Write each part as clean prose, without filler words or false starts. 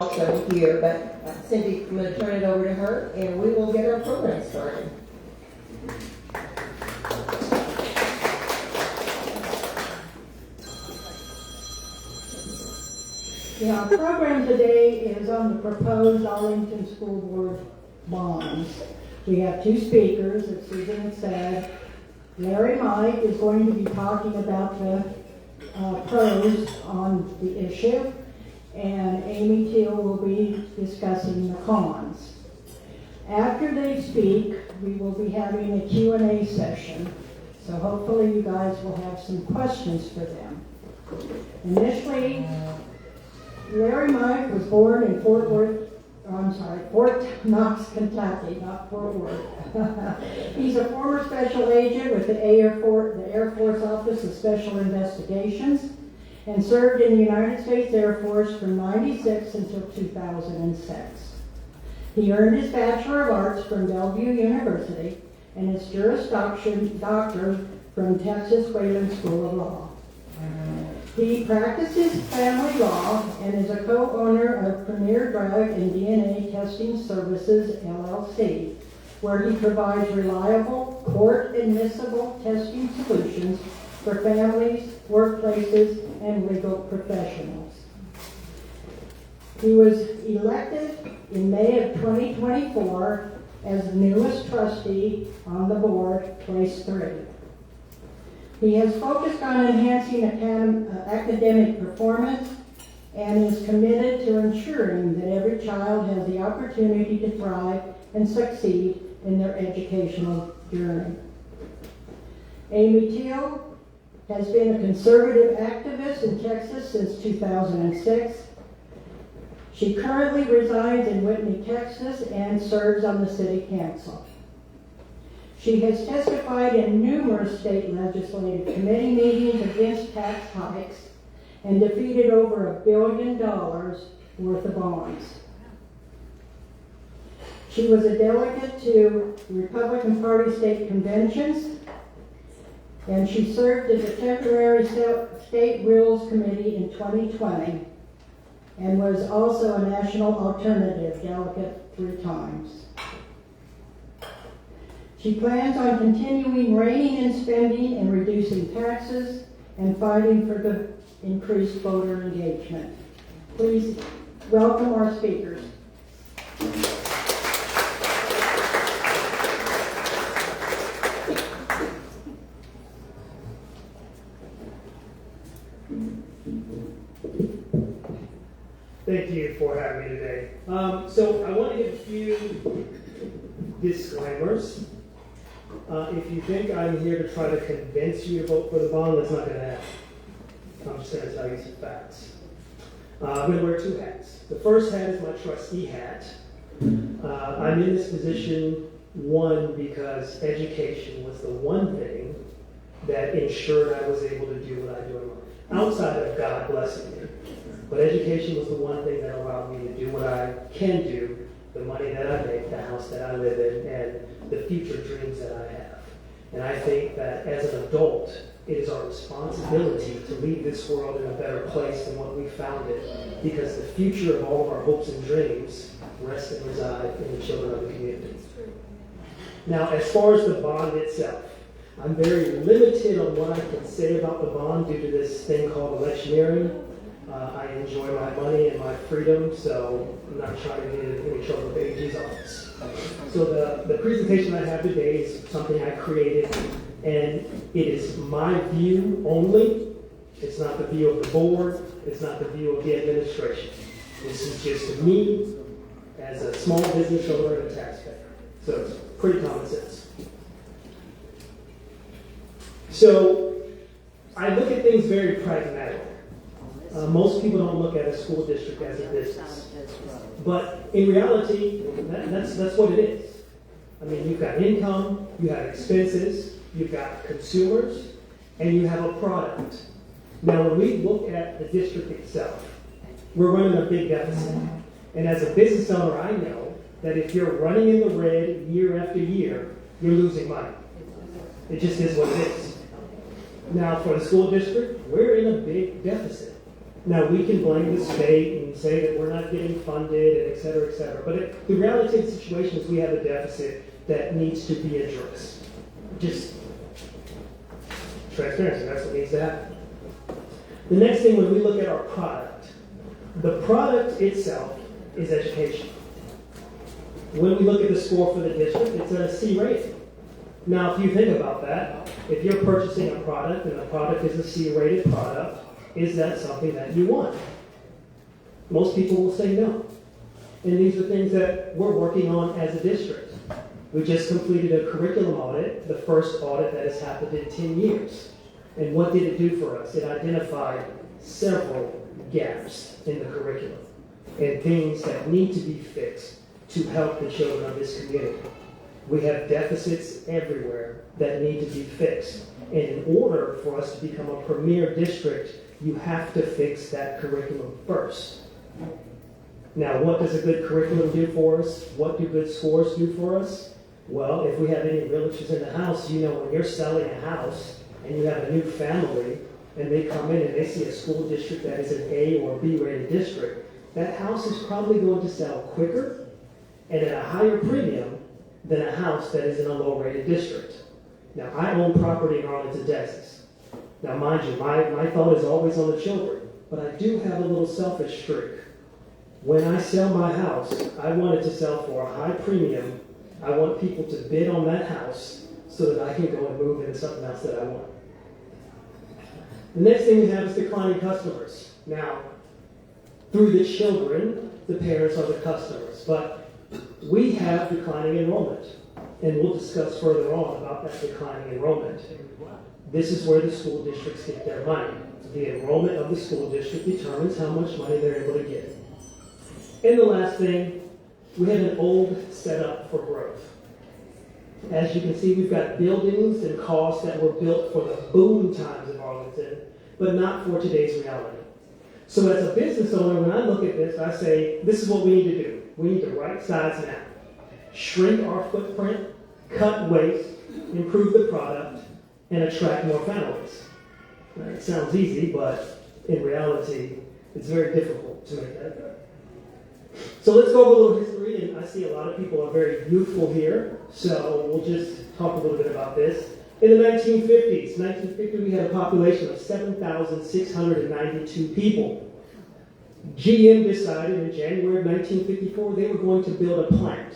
also here, but Cindy, I'm going to turn it over to her, and we will get our program started. Yeah, our program today is on the proposed Arlington School Board bonds. We have two speakers, as Susan had said. Larry Mike is going to be talking about the pros on the issue, and Amy Teal will be discussing the cons. After they speak, we will be having a Q&A session, so hopefully you guys will have some questions for them. Initially, Larry Mike was born in Fort Knox, Kentucky, not Fort Worth. He's a former special agent with the Air Force Office of Special Investigations and served in the United States Air Force from '96 until 2006. He earned his Bachelor of Arts from Bellevue University and his Juris Doctor from Texas Wayland School of Law. He practices family law and is a co-owner of Premier Drug and DNA Testing Services, LLC, where he provides reliable, court-admissible testing solutions for families, workplaces, and legal professionals. He was elected in May of 2024 as the newest trustee on the board, place 3. He has focused on enhancing academic performance and is committed to ensuring that every child has the opportunity to thrive and succeed in their educational journey. Amy Teal has been a conservative activist in Texas since 2006. She currently resides in Whitney, Texas, and serves on the City Council. She has testified in numerous state legislative committee meetings against tax hikes and defeated over $1 billion worth of bonds. She was a delegate to Republican Party state conventions, and she served as a temporary state rules committee in 2020 and was also a national alternative delegate 3 times. She plans on continuing reining in spending and reducing taxes and fighting for the increased voter engagement. Please welcome our speakers. Thank you for having me today. So I want to give a few disclaimers. If you think I'm here to try to convince you to vote for the bond, that's not going to happen. I'm just going to tell you some facts. I'm going to wear 2 hats. The first hat is my trustee hat. I'm in this position, one, because education was the one thing that ensured I was able to do what I do in life. Outside of God blessing me. But education was the one thing that allowed me to do what I can do, the money that I make, the house that I live in, and the future dreams that I have. And I think that as an adult, it is our responsibility to leave this world in a better place than what we found it, because the future of all of our hopes and dreams rest and reside in the children of the community. Now, as far as the bond itself, I'm very limited on what I can say about the bond due to this thing called electioneering. I enjoy my money and my freedom, so I'm not trying to get in any trouble with AG's office. So the presentation I have today is something I created, and it is my view only. It's not the view of the board. It's not the view of the administration. This is just me as a small business owner and a taxpayer. So it's pretty common sense. So I look at things very pragmatically. Most people don't look at a school district as a business. But in reality, that's what it is. I mean, you've got income, you have expenses, you've got consumers, and you have a product. Now, when we look at the district itself, we're running a big deficit. And as a business owner, I know that if you're running in the red year after year, you're losing money. It just is what it is. Now, for the school district, we're in a big deficit. Now, we can blame the state and say that we're not getting funded, and et cetera, but the reality of the situation is we have a deficit that needs to be addressed. Just transparency, that's what needs to happen. The next thing, when we look at our product, the product itself is education. When we look at the score for the district, it's at a C rating. Now, if you think about that, if you're purchasing a product and the product is a C-rated product, is that something that you want? Most people will say no. And these are things that we're working on as a district. We just completed a curriculum audit, the first audit that has happened in 10 years. And what did it do for us? It identified several gaps in the curriculum and things that need to be fixed to help the children of this community. We have deficits everywhere that need to be fixed. And in order for us to become a premier district, you have to fix that curriculum first. Now, what does a good curriculum do for us? What do good scores do for us? Well, if we have any realtors in the house, you know when you're selling a house and you have a new family and they come in and they see a school district that is an A or B rated district, that house is probably going to sell quicker and at a higher premium than a house that is in a low rated district. Now, I own property in Arlington, Texas. Now, mind you, my thought is always on the children, but I do have a little selfish streak. When I sell my house, I want it to sell for a high premium. I want people to bid on that house so that I can go and move into something else that I want. The next thing we have is declining customers. Now, through the children, the parents are the customers, but we have declining enrollment, and we'll discuss further on about that declining enrollment. This is where the school districts get their money. The enrollment of the school district determines how much money they're able to get. And the last thing, we have an old setup for growth. As you can see, we've got buildings and costs that were built for the boom times of Arlington, but not for today's reality. So as a business owner, when I look at this, I say, this is what we need to do. We need to right size now. Shrink our footprint, cut waste, improve the product, and attract more families. Now, it sounds easy, but in reality, it's very difficult to make that happen. So let's go over a little history, and I see a lot of people are very youthful here, so we'll just talk a little bit about this. In the 1950s, we had a population of 7,692 people. GM decided in January of 1954 they were going to build a plant.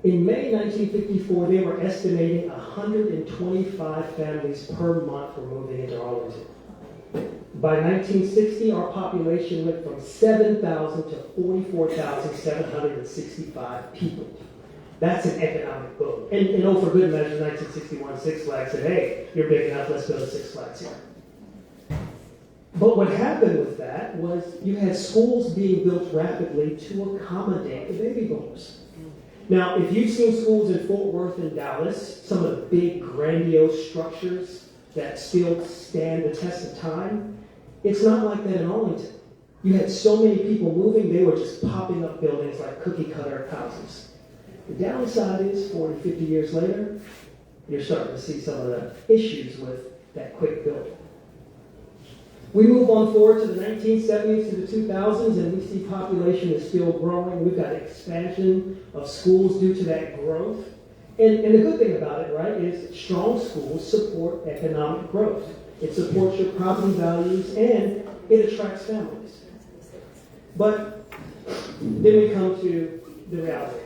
In May 1954, they were estimating 125 families per month were moving into Arlington. By 1960, our population went from 7,000 to 44,765 people. That's an economic boom. And for good measure, 1961, Six Flags said, hey, you're big enough, let's build Six Flags here. But what happened with that was you had schools being built rapidly to accommodate the baby boomers. Now, if you've seen schools in Fort Worth and Dallas, some of the big grandiose structures that still stand the test of time, it's not like that in Arlington. You had so many people moving, they were just popping up buildings like cookie-cutter houses. The downside is 40, 50 years later, you're starting to see some of the issues with that quick building. We move on forward to the 1970s to the 2000s, and we see population is still growing. We've got expansion of schools due to that growth. And the good thing about it, right, is strong schools support economic growth. It supports your property values, and it attracts families. But then we come to the reality,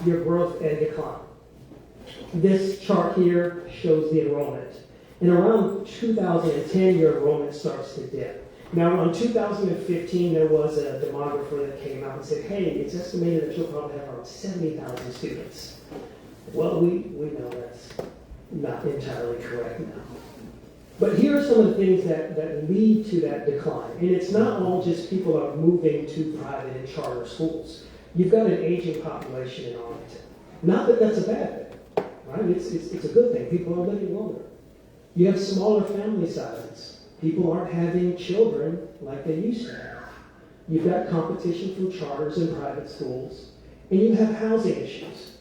your growth and decline. This chart here shows the enrollment. And around 2010, your enrollment starts to dip. Now, around 2015, there was a demographer that came out and said, hey, it's estimated that you'll probably have around 70,000 students. Well, we know that's not entirely correct now. But here are some of the things that lead to that decline. And it's not all just people are moving to private and charter schools. You've got an aging population in Arlington. Not that that's a bad thing, right? It's a good thing. People are living longer. You have smaller family sizes. People aren't having children like they used to have. You've got competition from charters and private schools. And you have housing issues.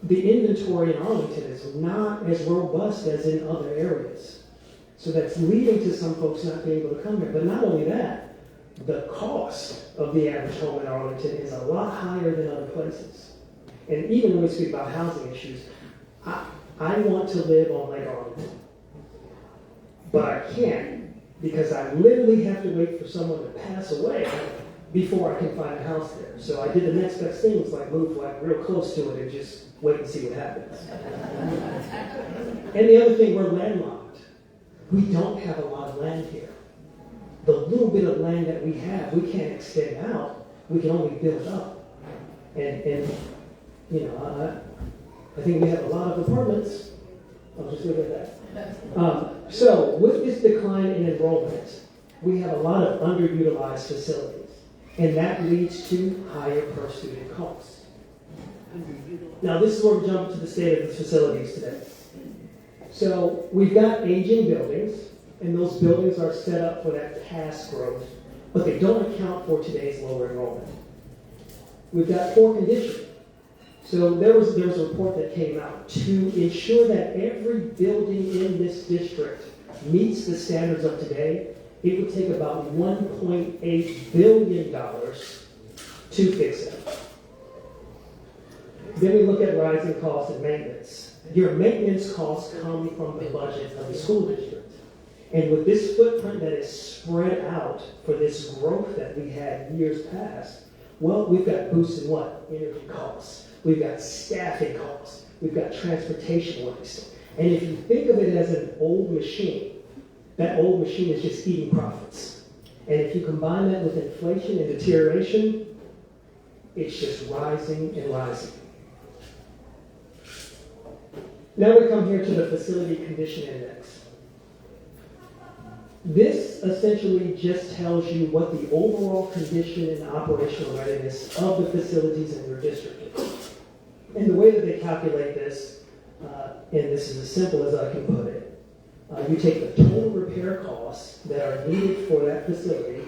The inventory in Arlington is not as robust as in other areas. So that's leading to some folks not being able to come here. But not only that, the cost of the average home in Arlington is a lot higher than other places. And even when we speak about housing issues, I want to live on Lake Arlington. But I can't, because I literally have to wait for someone to pass away before I can find a house there. So I did the next best thing, was like move like real close to it and just wait and see what happens. And the other thing, we're landlocked. We don't have a lot of land here. The little bit of land that we have, we can't extend out. We can only build up. And you know, I think we have a lot of apartments. I'll just leave it at that. So with this decline in enrollment, we have a lot of underutilized facilities. And that leads to higher per student costs. Now this is where we jump to the state of the facilities today. So we've got aging buildings, and those buildings are set up for that past growth, but they don't account for today's lower enrollment. We've got poor condition. So there was a report that came out to ensure that every building in this district meets the standards of today. It would take about $1.8 billion to fix it. Then we look at rising costs and maintenance. Your maintenance costs come from the budget of the school district. And with this footprint that is spread out for this growth that we had years past, well, we've got boosts in what? Energy costs. We've got staffing costs. We've got transportation waste. And if you think of it as an old machine, that old machine is just eating profits. And if you combine that with inflation and deterioration, it's just rising and rising. Now we come here to the Facility Condition Index. This essentially just tells you what the overall condition and operational readiness of the facilities in your district is. And the way that they calculate this, and this is as simple as I can put it, you take the total repair costs that are needed for that facility,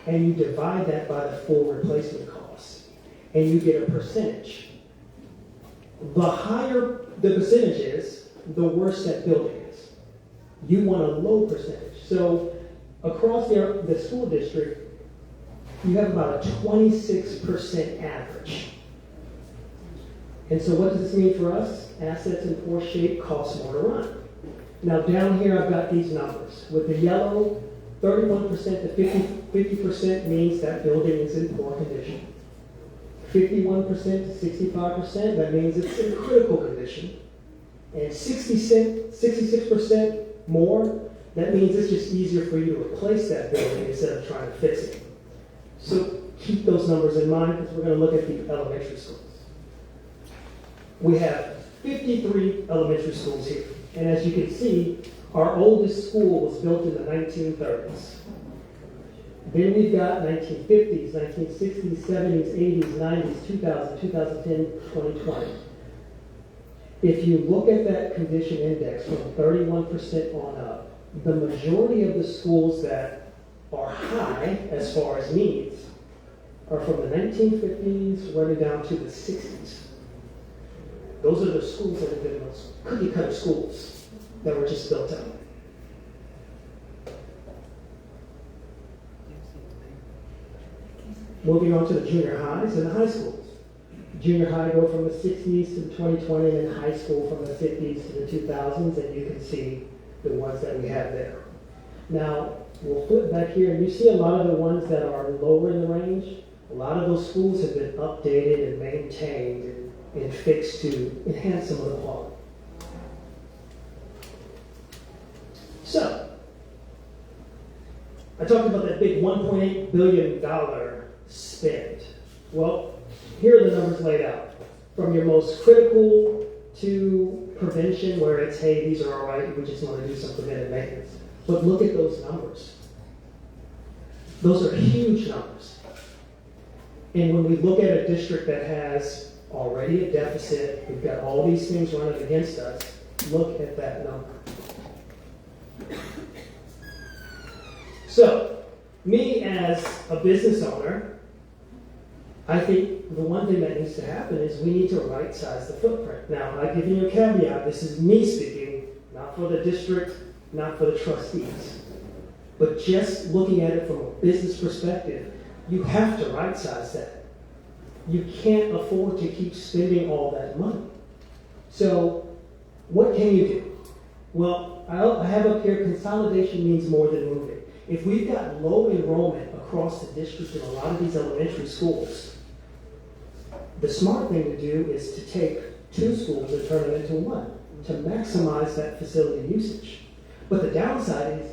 and you divide that by the full replacement cost, and you get a percentage. The higher the percentage is, the worse that building is. You want a low percentage. So across the school district, you have about a 26% average. And so what does this mean for us? Assets in poor shape cost more to run. Now down here I've got these numbers. With the yellow, 31% to 50% means that building is in poor condition. 51% to 65%, that means it's in critical condition. And 66% more, that means it's just easier for you to replace that building instead of trying to fix it. So keep those numbers in mind, because we're going to look at the elementary schools. We have 53 elementary schools here. And as you can see, our oldest school was built in the 1930s. Then we've got 1950s, 1960s, 70s, 80s, 90s, 2000, 2010, 2020. If you look at that condition index from 31% on up, the majority of the schools that are high as far as needs are from the 1950s running down to the 60s. Those are the schools that have been those cookie cutter schools that were just built up. Moving on to the junior highs and the high schools. Junior high go from the 60s to the 2020, and high school from the 50s to the 2000s, and you can see the ones that we have there. Now, we'll flip back here, and you see a lot of the ones that are lower in the range. A lot of those schools have been updated and maintained and fixed to enhance some of the quality. So, I talked about that big $1.8 billion spend. Well, here are the numbers laid out. From your most critical to prevention, where it's, hey, these are all right, we just want to do some preventive maintenance. But look at those numbers. Those are huge numbers. And when we look at a district that has already a deficit, we've got all these things running against us, look at that number. So, me as a business owner, I think the one thing that needs to happen is we need to right-size the footprint. Now, I give you a caveat. This is me speaking, not for the district not for the trustees. But just looking at it from a business perspective, you have to right-size that. You can't afford to keep spending all that money. So what can you do? Well, I have up here, consolidation means more than moving. If we've got low enrollment across the district in a lot of these elementary schools, the smart thing to do is to take 2 schools and turn them into 1 to maximize that facility usage. But the downside is,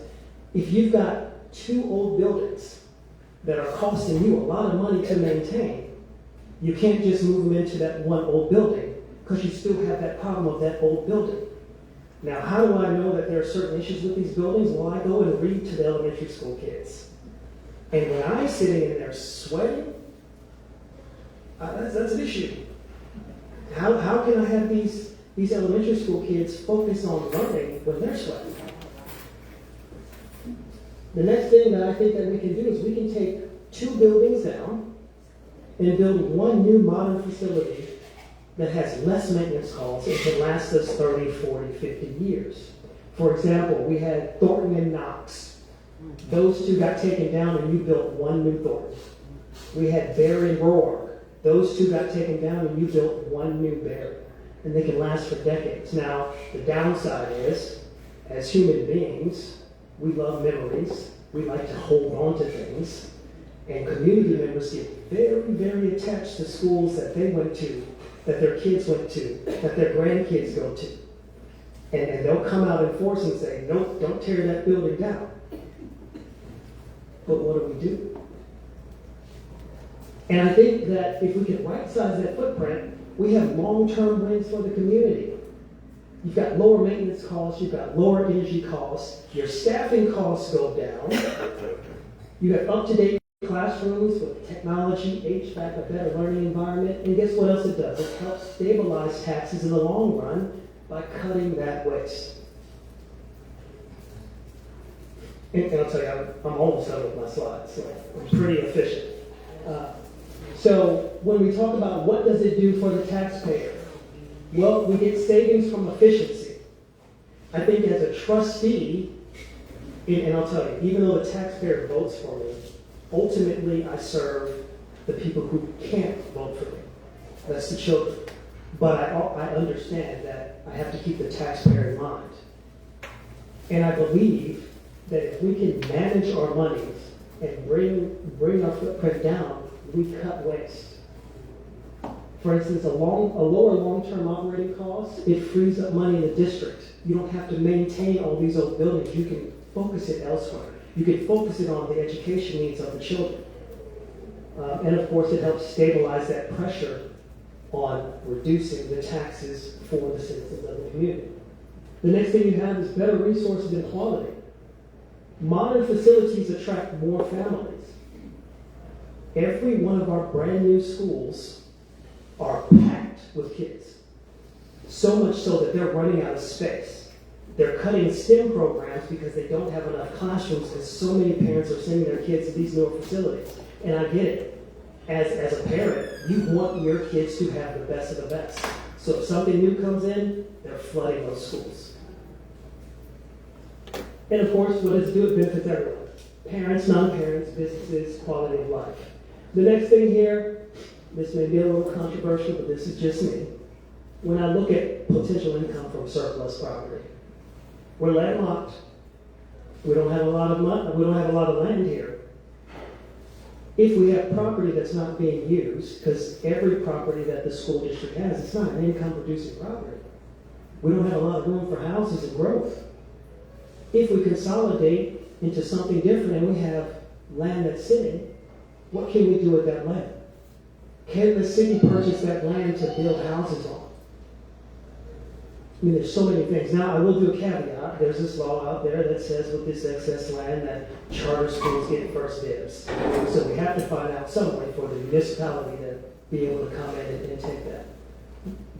if you've got 2 old buildings that are costing you a lot of money to maintain, you can't just move them into that 1 old building because you still have that problem of that old building. Now, how do I know that there are certain issues with these buildings? Well, I go and read to the elementary school kids. And when I'm sitting in there sweating, that's an issue. How can I have these elementary school kids focus on learning when they're sweating? The next thing that I think that we can do is we can take 2 buildings down and build 1 new modern facility that has less maintenance costs and can last us 30, 40, 50 years. For example, we had Thornton and Knox. Those 2 got taken down and you built 1 new Thornton. We had Barry and Roark. Those 2 got taken down and you built 1 new Barry. And they can last for decades. Now, the downside is, as human beings, we love memories. We like to hold on to things. And community members get very, very attached to schools that they went to, that their kids went to, that their grandkids go to. And they'll come out in force and say, nope, don't tear that building down. But what do? And I think that if we can right-size that footprint, we have long-term wins for the community. You've got lower maintenance costs, you've got lower energy costs, your staffing costs go down, you have up-to-date classrooms with technology, HVAC, a better learning environment, and guess what else it does? It helps stabilize taxes in the long run by cutting that waste. And I'll tell you, I'm almost done with my slides, so I'm pretty efficient. So when we talk about what does it do for the taxpayer, well, we get savings from efficiency. I think as a trustee, and I'll tell you, even though the taxpayer votes for me, ultimately I serve the people who can't vote for me. That's the children. But I understand that I have to keep the taxpayer in mind. And I believe that if we can manage our monies and bring our footprint down, we cut waste. For instance, a lower long-term operating cost, it frees up money in the district. You don't have to maintain all these old buildings. You can focus it elsewhere. You can focus it on the education needs of the children. And of course, it helps stabilize that pressure on reducing the taxes for the citizens of the community. The next thing you have is better resources and quality. Modern facilities attract more families. Every one of our brand new schools are packed with kids. So much so that they're running out of space. They're cutting STEM programs because they don't have enough classrooms because so many parents are sending their kids to these newer facilities. And I get it. As a parent, you want your kids to have the best of the best. So if something new comes in, they're flooding those schools. And of course, what does it do? It benefits everyone. Parents, non-parents, businesses, quality of life. The next thing here, this may be a little controversial, but this is just me. When I look at potential income from surplus property, we're landlocked. We don't have a lot of money. We don't have a lot of land here. If we have property that's not being used, because every property that the school district has, it's not an income-producing property. We don't have a lot of room for houses and growth. If we consolidate into something different and we have land that's sitting, what can we do with that land? Can the city purchase that land to build houses on? I mean, there's so many things. Now, I will do a caveat. There's this law out there that says with this excess land that charter schools get first dibs. So we have to find out some way for the municipality to be able to come in and take that.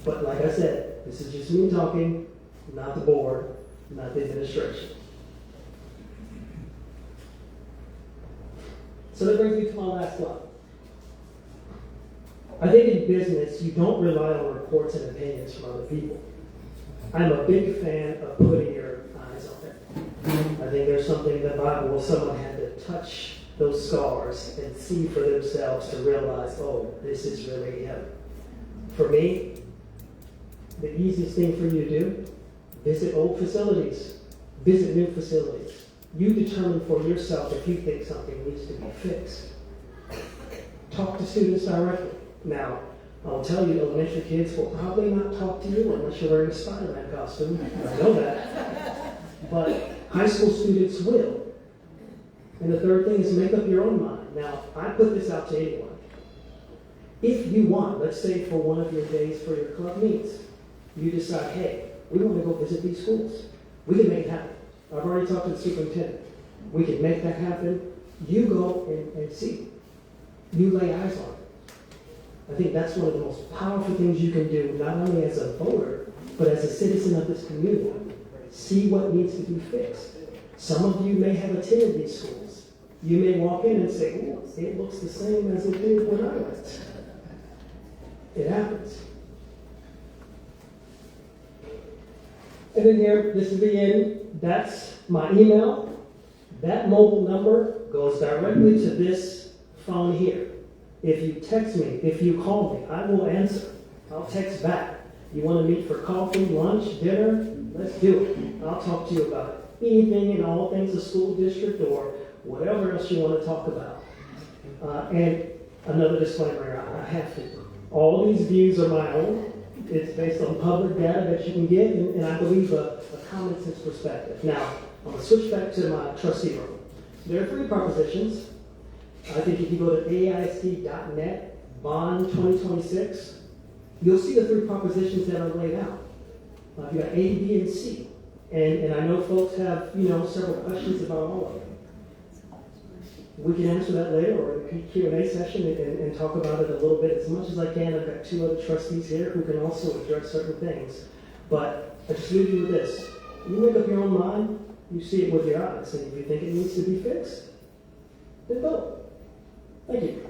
But like I said, this is just me talking, not the board, not the administration. So that brings me to my last slide. I think in business, you don't rely on reports and opinions from other people. I'm a big fan of putting your eyes on it. I think there's something in the Bible where someone had to touch those scars and see for themselves to realize, oh, this is really him. For me, the easiest thing for you to do, visit old facilities, visit new facilities. You determine for yourself if you think something needs to be fixed. Talk to students directly. Now, I'll tell you, elementary kids will probably not talk to you unless you're wearing a Spider-Man costume. I know that. But high school students will. And the third thing is make up your own mind. Now, I put this out to anyone. If you want, let's say for one of your days for your club meets, you decide, hey, we want to go visit these schools. We can make it happen. I've already talked to the superintendent. We can make that happen. You go and see. You lay eyes on it. I think that's one of the most powerful things you can do, not only as a voter, but as a citizen of this community. See what needs to be fixed. Some of you may have attended these schools. You may walk in and say, oh, it looks the same as it did when I went. It happens. And then here, this is the end. That's my email. That mobile number goes directly to this phone here. If you text me, if you call me, I will answer. I'll text back. You want to meet for coffee, lunch, dinner? Let's do it. I'll talk to you about anything and all things the school district or whatever else you want to talk about. And another disclaimer, I have to. All these views are my own. It's based on public data that you can get, and I believe a common sense perspective. Now, I'm going to switch back to my trustee room. There are 3 propositions. I think if you go to AISD.net, Bond 2026, you'll see the 3 propositions that are laid out. You got A, B, and C. And I know folks have, several questions about all of them. We can answer that later or in a Q&A session and talk about it a little bit as much as I can. I've got 2 other trustees here who can also address certain things. But I just leave you with this. You make up your own mind, you see it with your eyes, and if you think it needs to be fixed, then vote. Thank you.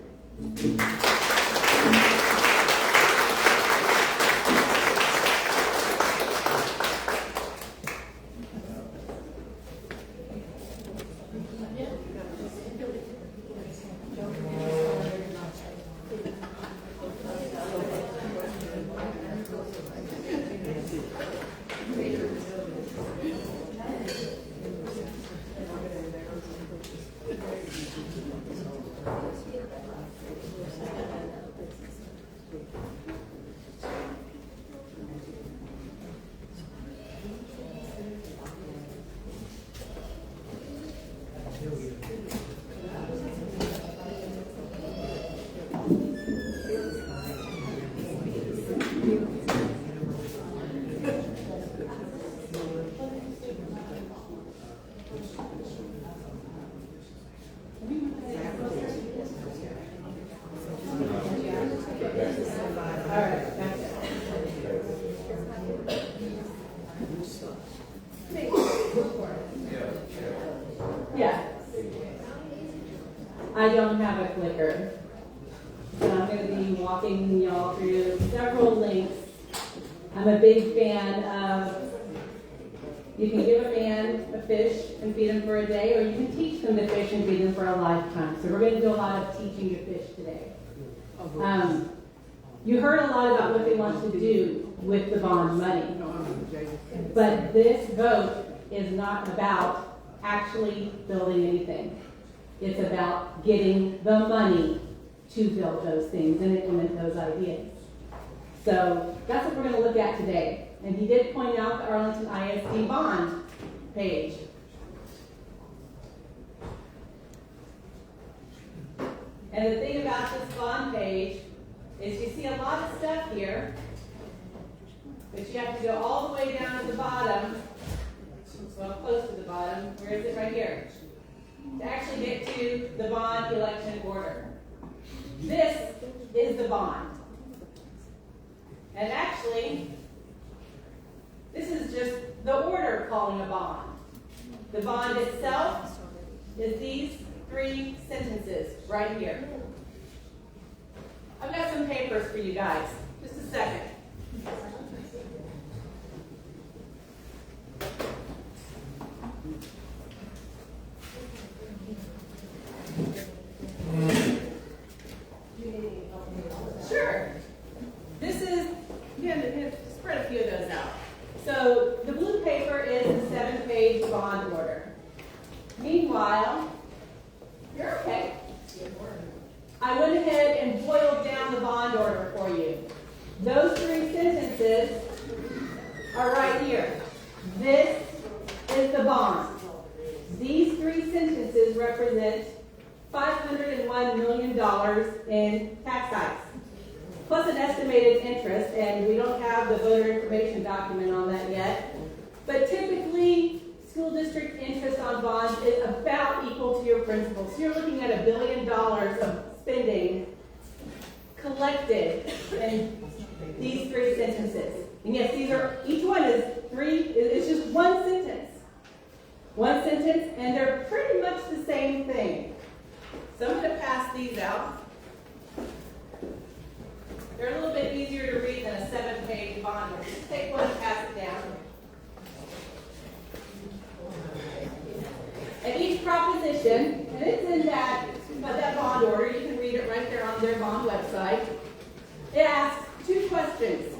Yeah. I don't have a clicker. So I'm going to be walking y'all through several links. I'm a big fan of, you can give a man a fish and feed him for a day, or you can teach them to fish and feed them for a lifetime. So we're going to do a lot of teaching to fish today. You heard a lot about what they want to do with the bond money. But this vote is not about actually building anything. It's about getting the money to build those things and implement those ideas. So that's what we're going to look at today. And he did point out the Arlington ISD bond page. And the thing about this bond page is you see a lot of stuff here, but you have to go all the way down to the bottom, well, close to the bottom. Where is it? Right here. To actually get to the bond election order. This is the bond. And actually, this is just the order calling a bond. The bond itself is these 3 sentences right here. I've got some papers for you guys. Just a second. I went ahead and boiled down the bond order for you. Those three sentences are right here. This is the bond. These three sentences represent $501 million in tax hikes, plus an estimated interest, and we don't have the voter information document on that yet. But typically, school district interest on bonds is about equal to your principal. So you're looking at $1 billion of spending collected in these three sentences. And yes, each one is it's just one sentence. One sentence, and they're pretty much the same thing. So I'm going to pass these out. They're a little bit easier to read than a 7-page bond. Just take one and pass it down. And each proposition, and it's in that bond order, you can read it right there on their bond website. It asks 2 questions.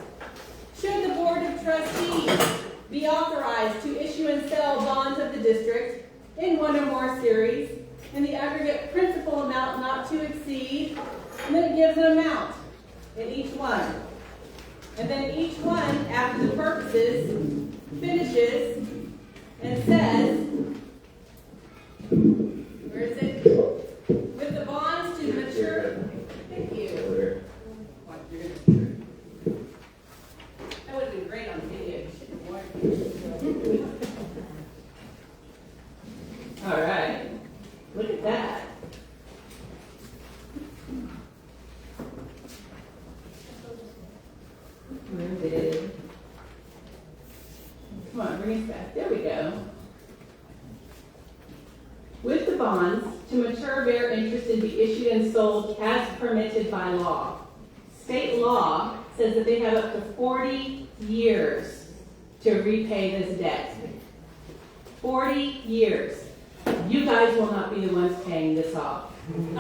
Should the Board of Trustees be authorized to issue and sell bonds of the district in one or more series in the aggregate principal amount not to exceed, and then it gives an amount in each one. And then each one, after the purposes, finishes and says, where is it? With the bonds to mature. Thank you. That would have been great on video. You should have warned me. All right. Look at that. Where is it? Come on, bring us back. There we go. With the bonds, to mature, bear interest and be issued and sold as permitted by law. State law says that they have up to 40 years to repay this debt. 40 years. You guys will not be the ones paying this off.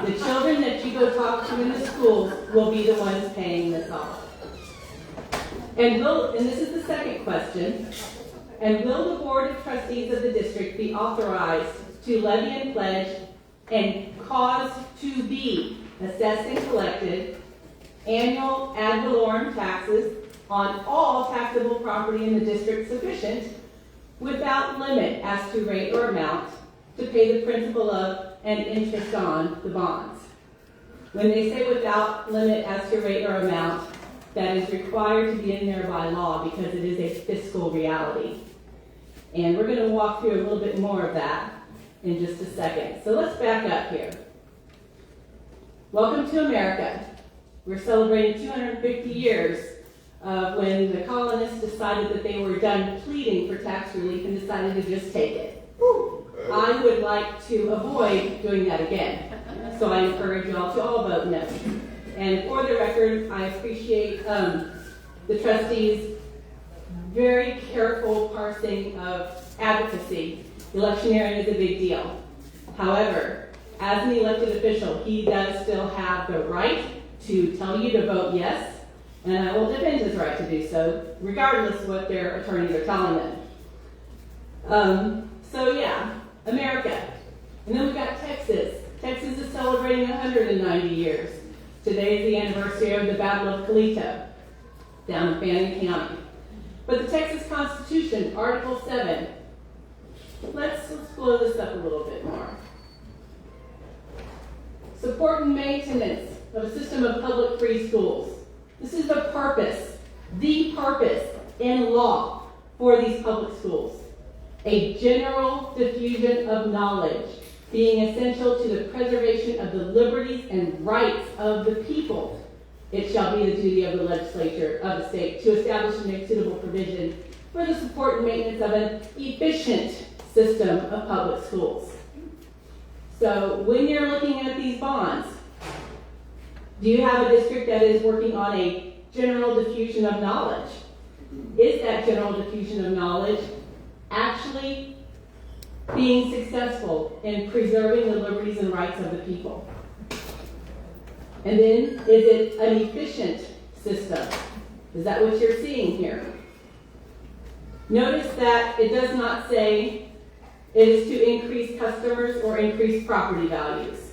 The children that you go talk to in the schools will be the ones paying this off. And this is the second question, and will the Board of Trustees of the district be authorized to levy and pledge and cause to be assessed and collected annual ad valorem taxes on all taxable property in the district sufficient without limit as to rate or amount to pay the principal of and interest on the bonds? When they say without limit as to rate or amount, that is required to be in there by law because it is a fiscal reality. And we're going to walk through a little bit more of that in just a second. So let's back up here. Welcome to America. We're celebrating 250 years of when the colonists decided that they were done pleading for tax relief and decided to just take it. I would like to avoid doing that again. So I encourage y'all to all vote no. And for the record, I appreciate the trustees' very careful parsing of advocacy. Electioneering is a big deal. However, as an elected official, he does still have the right to tell you to vote yes, and I will defend his right to do so, regardless of what their attorneys are telling them. So yeah, America. And then we got Texas. Texas is celebrating 190 years. Today is the anniversary of the Battle of Colito down in Fannin County. But the Texas Constitution, Article 7, let's blow this up a little bit more. Support and maintenance of a system of public free schools. This is the purpose in law for these public schools. A general diffusion of knowledge being essential to the preservation of the liberties and rights of the people. It shall be the duty of the legislature of the state to establish and make suitable provision for the support and maintenance of an efficient system of public schools. So when you're looking at these bonds, do you have a district that is working on a general diffusion of knowledge? Is that general diffusion of knowledge actually being successful in preserving the liberties and rights of the people? And then, is it an efficient system? Is that what you're seeing here? Notice that it does not say it is to increase customers or increase property values.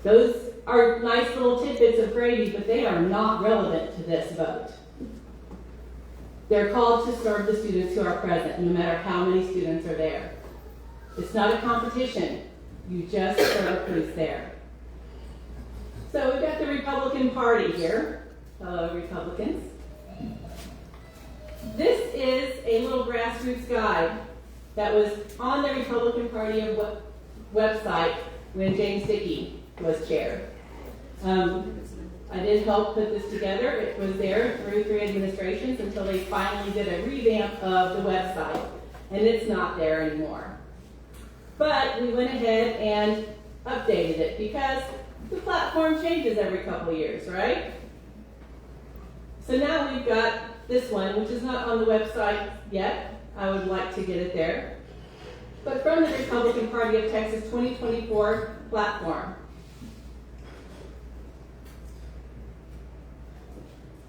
Those are nice little tidbits of gravy, but they are not relevant to this vote. They're called to serve the students who are present, no matter how many students are there. It's not a competition. You just serve who's there. So we've got the Republican Party here. Hello, Republicans. This is a little grassroots guide that was on the Republican Party website when James Dickey was chair. I did help put this together. It was there through 3 administrations until they finally did a revamp of the website, and it's not there anymore. But we went ahead and updated it because the platform changes every couple of years, right? So now we've got this one, which is not on the website yet. I would like to get it there. But from the Republican Party of Texas 2024 platform.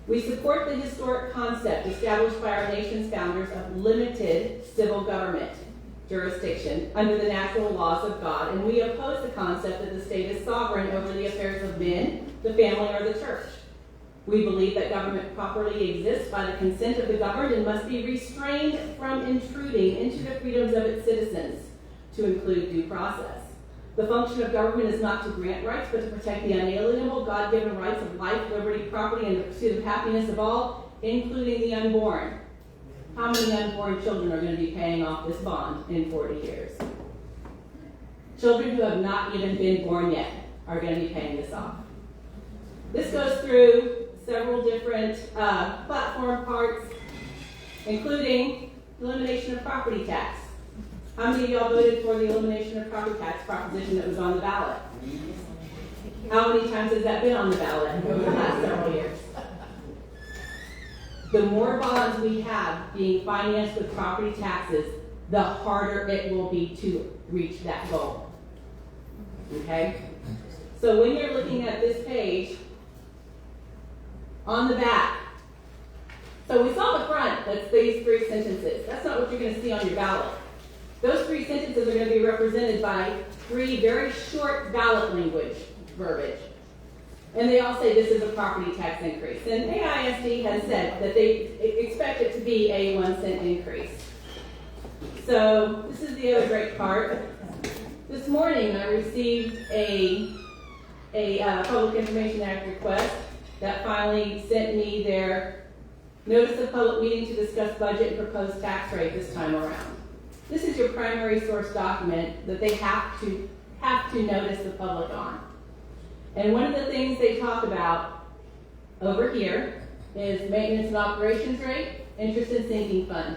We support the historic concept established by our nation's founders of limited civil government jurisdiction under the natural laws of God, and we oppose the concept that the state is sovereign over the affairs of men, the family, or the church. We believe that government properly exists by the consent of the governed and must be restrained from intruding into the freedoms of its citizens, to include due process. The function of government is not to grant rights, but to protect the unalienable, God-given rights of life, liberty, property, and the pursuit of happiness of all, including the unborn. How many unborn children are going to be paying off this bond in 40 years? Children who have not even been born yet are going to be paying this off. This goes through several different platform parts, including elimination of property tax. How many of y'all voted for the elimination of property tax proposition that was on the ballot? How many times has that been on the ballot over the last several years? The more bonds we have being financed with property taxes, the harder it will be to reach that goal. Okay? So when you're looking at this page, on the back, so we saw the front, that's these 3 sentences. That's not what you're going to see on your ballot. Those 3 sentences are going to be represented by 3 very short ballot language verbiage. And they all say this is a property tax increase. And AISD has said that they expect it to be a 1-cent increase. So this is the other great part. This morning I received a Public Information Act request that finally sent me their notice of public meeting to discuss budget and proposed tax rate this time around. This is your primary source document that they have to notice the public on. And one of the things they talk about over here is maintenance and operations rate, interest and sinking fund.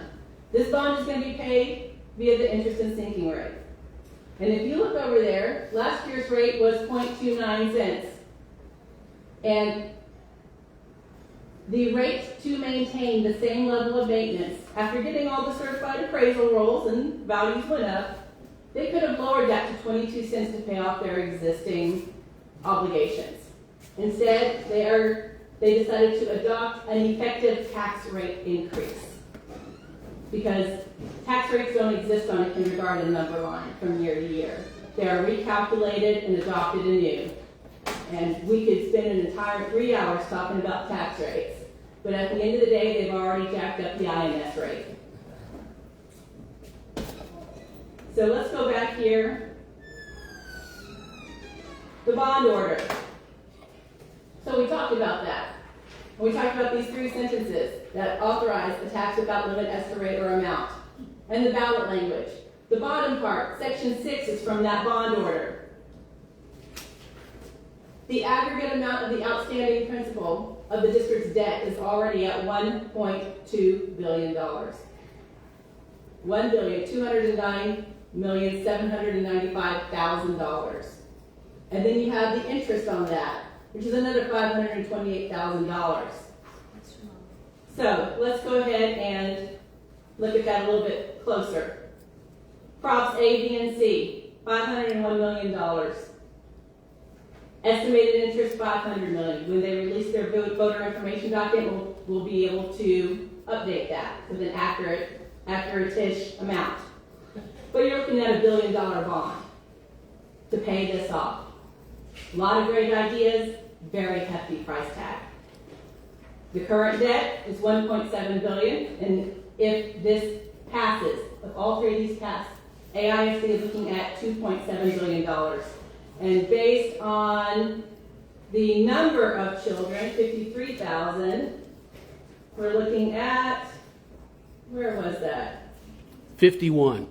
This bond is going to be paid via the interest and sinking rate. And if you look over there, last year's rate was 0.29 cents. And the rate to maintain the same level of maintenance, after getting all the certified appraisal rolls and values went up, they could have lowered that to 22 cents to pay off their existing obligations. Instead, they decided to adopt an effective tax rate increase because tax rates don't exist on a kindergarten number line from year to year. They are recalculated and adopted anew. And we could spend an entire 3 hours talking about tax rates. But at the end of the day, they've already jacked up the INS rate. So let's go back here. The bond order. So we talked about that. We talked about these 3 sentences that authorize the tax without limit, estimate, rate, or amount. And the ballot language. The bottom part, section 6, is from that bond order. The aggregate amount of the outstanding principal of the district's debt is already at $1.2 billion. $1,209,795,000. And then you have the interest on that, which is another $528,000. So let's go ahead and look at that a little bit closer. Props A, B, and C, $501 million. Estimated interest, $500 million. When they release their voter information document, we'll be able to update that with an accurate-ish amount. But you're looking at $1 billion bond to pay this off. A lot of great ideas, very hefty price tag. The current debt is $1.7 billion, and if this passes, if all three of these pass, AISD is looking at $2.7 billion. And based on the number of children, 53,000, we're looking at, where was that? 51.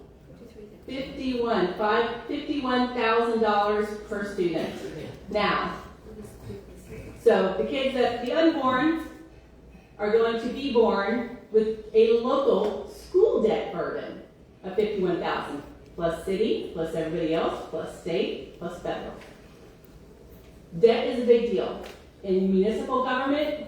$51,000 per student. Now, so the kids that the unborn are going to be born with a local school debt burden of $51,000 plus city, plus everybody else, plus state, plus federal. Debt is a big deal. In municipal government,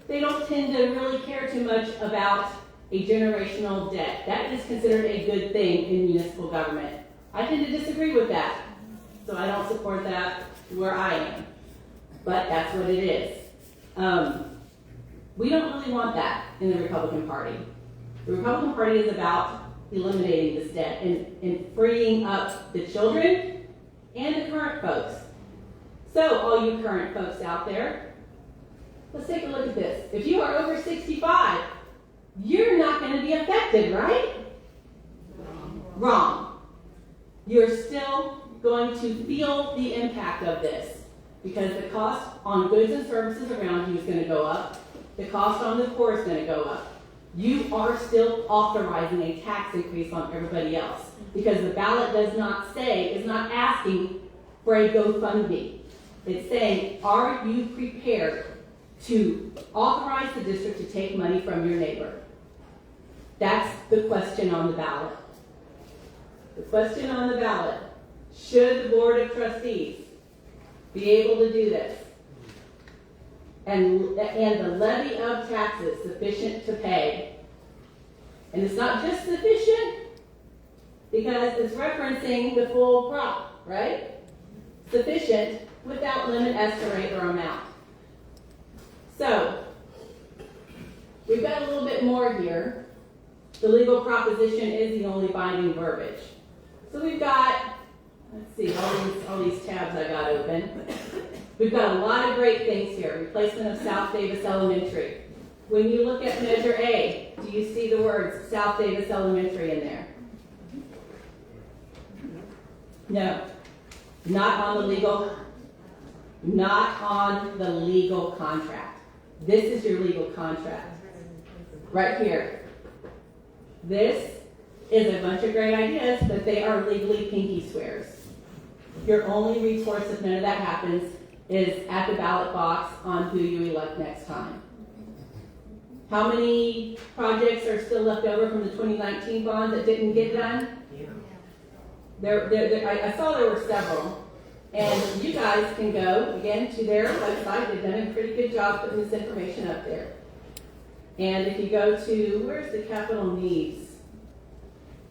they don't tend to really care too much about a generational debt. That is considered a good thing in municipal government. I tend to disagree with that, so I don't support that where I am. But that's what it is. We don't really want that in the Republican Party. The Republican Party is about eliminating this debt and freeing up the children and the current folks. So, all you current folks out there, let's take a look at this. If you are over 65, you're not going to be affected, right? Wrong. You're still going to feel the impact of this because the cost on goods and services around you is going to go up. The cost on the poor is going to go up. You are still authorizing a tax increase on everybody else because the ballot does not say, is not asking for a GoFundMe. It's saying, are you prepared to authorize the district to take money from your neighbor? That's the question on the ballot. The question on the ballot, should the Board of Trustees be able to do this? And the levy of taxes sufficient to pay. And it's not just sufficient because it's referencing the full crop, right? Sufficient without limit as to rate or amount. So, we've got a little bit more here. The legal proposition is the only binding verbiage. So we've got, let's see, all these tabs I got open. We've got a lot of great things here. Replacement of South Davis Elementary. When you look at Measure A, do you see the words South Davis Elementary in there? No. Not on the legal contract. This is your legal contract. Right here. This is a bunch of great ideas, but they are legally pinky swears. Your only recourse if none of that happens is at the ballot box on who you elect next time. How many projects are still left over from the 2019 bond that didn't get done? I saw there were several. And you guys can go, again, to their website. They've done a pretty good job putting this information up there. And if you go to, where's the capital needs?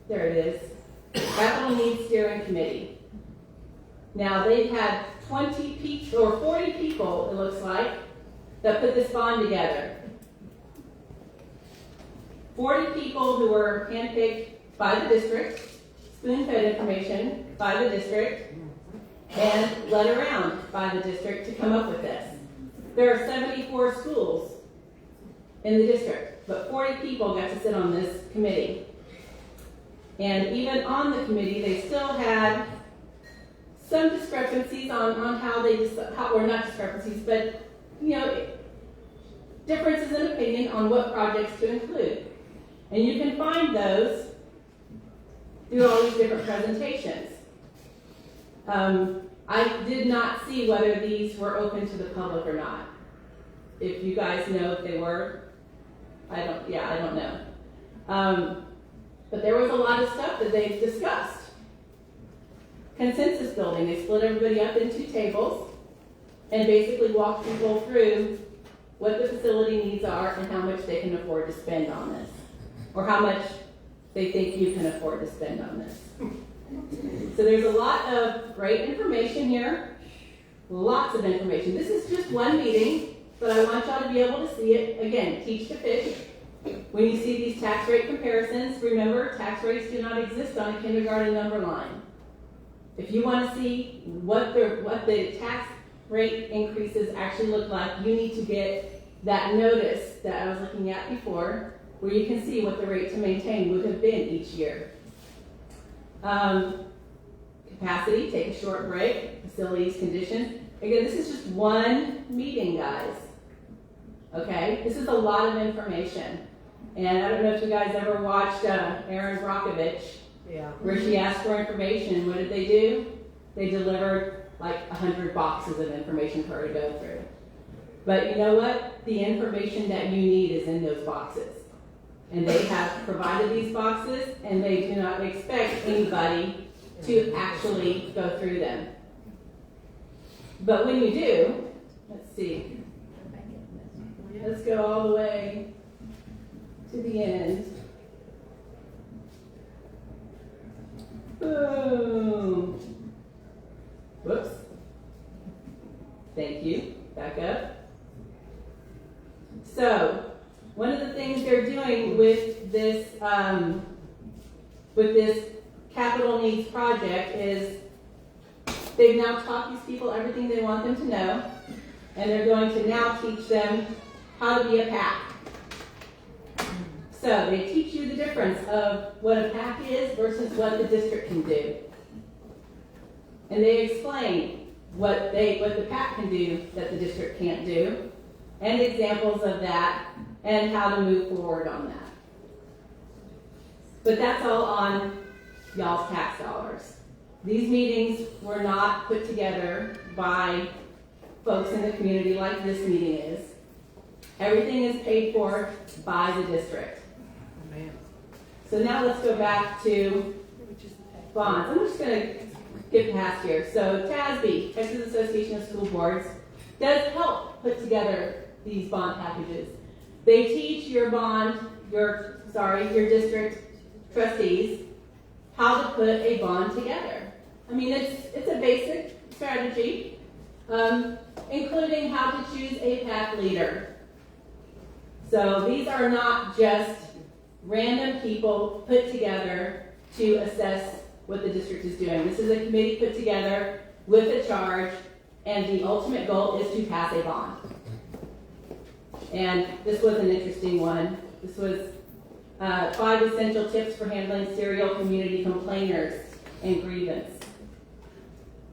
There it is. Capital Needs Steering Committee. Now, they've had 40 people, it looks like, that put this bond together. 40 people who were handpicked by the district, spoon-fed information by the district, and led around by the district to come up with this. There are 74 schools in the district, but 40 people got to sit on this committee. And even on the committee, they still had some discrepancies on how they, or not discrepancies, but, differences in opinion on what projects to include. And you can find those through all these different presentations. I did not see whether these were open to the public or not. If you guys know if they were, I don't know. But there was a lot of stuff that they've discussed. Consensus building, they split everybody up into tables and basically walked people through what the facility needs are and how much they can afford to spend on this. Or how much they think you can afford to spend on this. So there's a lot of great information here. Lots of information. This is just one meeting, but I want y'all to be able to see it. Again, teach to fish. When you see these tax rate comparisons, remember tax rates do not exist on a kindergarten number line. If you want to see what the tax rate increases actually look like, you need to get that notice that I was looking at before, where you can see what the rate to maintain would have been each year. Capacity, take a short break, facilities, conditions. Again, this is just one meeting, guys. Okay, this is a lot of information. And I don't know if you guys ever watched Erin Brockovich, where she asked for information. What did they do? They delivered like 100 boxes of information for her to go through. But you know what? The information that you need is in those boxes. And they have provided these boxes, and they do not expect anybody to actually go through them. But when you do, let's see. Let's go all the way to the end. Boom. Whoops. Thank you. Back up. So, one of the things they're doing with this capital needs project is they've now taught these people everything they want them to know, and they're going to now teach them how to be a PAC. So they teach you the difference of what a PAC is versus what the district can do. And they explain what the PAC can do that the district can't do, and examples of that, and how to move forward on that. But that's all on y'all's tax dollars. These meetings were not put together by folks in the community like this meeting is. Everything is paid for by the district. So now let's go back to bonds. I'm just going to get past here. So TASB, Texas Association of School Boards, does help put together these bond packages. They teach your district trustees how to put a bond together. I mean, it's a basic strategy, including how to choose a PAC leader. So these are not just random people put together to assess what the district is doing. This is a committee put together with a charge, and the ultimate goal is to pass a bond. And this was an interesting one. This was 5 essential tips for handling serial community complainers and grievance.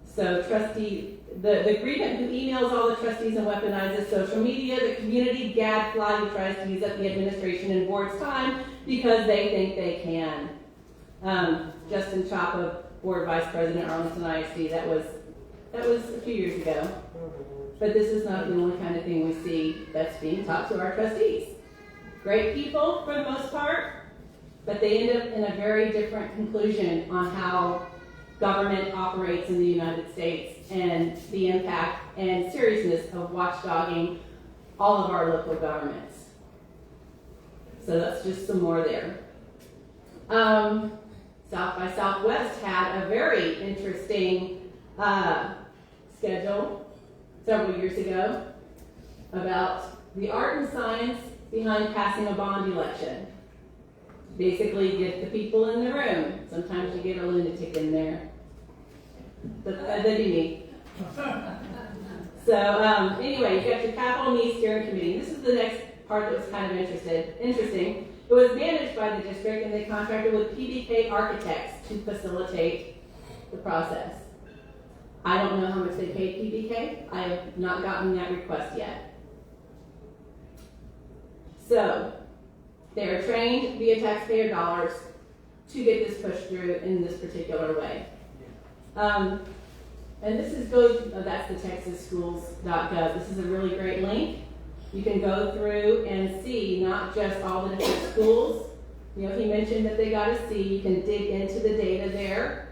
So the grievant who emails all the trustees and weaponizes social media, the community gadfly who tries to use up the administration and board's time because they think they can. Justin Chapa, board vice president, Arlington ISD, that was a few years ago. But this is not the only kind of thing we see that's being taught to our trustees. Great people for the most part, but they end up in a very different conclusion on how government operates in the United States and the impact and seriousness of watchdogging all of our local governments. So that's just some more there. South by Southwest had a very interesting schedule several years ago about the art and science behind passing a bond election. Basically, get the people in the room. Sometimes you get a lunatic in there. But that'd be me. So anyway, you got your capital needs steering committee. This is the next part that was kind of interesting. It was managed by the district, and they contracted with PBK architects to facilitate the process. I don't know how much they paid PBK. I have not gotten that request yet. So they are trained via taxpayer dollars to get this pushed through in this particular way. And this is that's the texasschools.gov. This is a really great link. You can go through and see not just all the different schools. You know, he mentioned that they got a C. You can dig into the data there.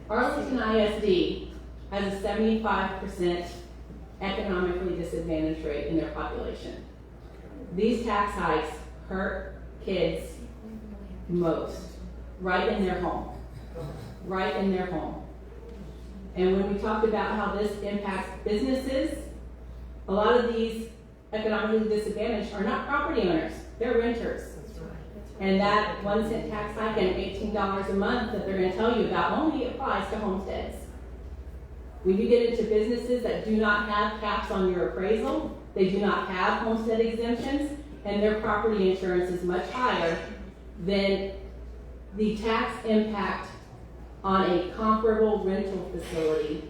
Arlington ISD has a 75% economically disadvantaged rate in their population. These tax hikes hurt kids most, right in their home. Right in their home. And when we talk about how this impacts businesses, a lot of these economically disadvantaged are not property owners, they're renters. And that 1 cent tax hike and $18 a month that they're going to tell you about only applies to homesteads. When you get into businesses that do not have caps on your appraisal, they do not have homestead exemptions, and their property insurance is much higher, then the tax impact on a comparable rental facility,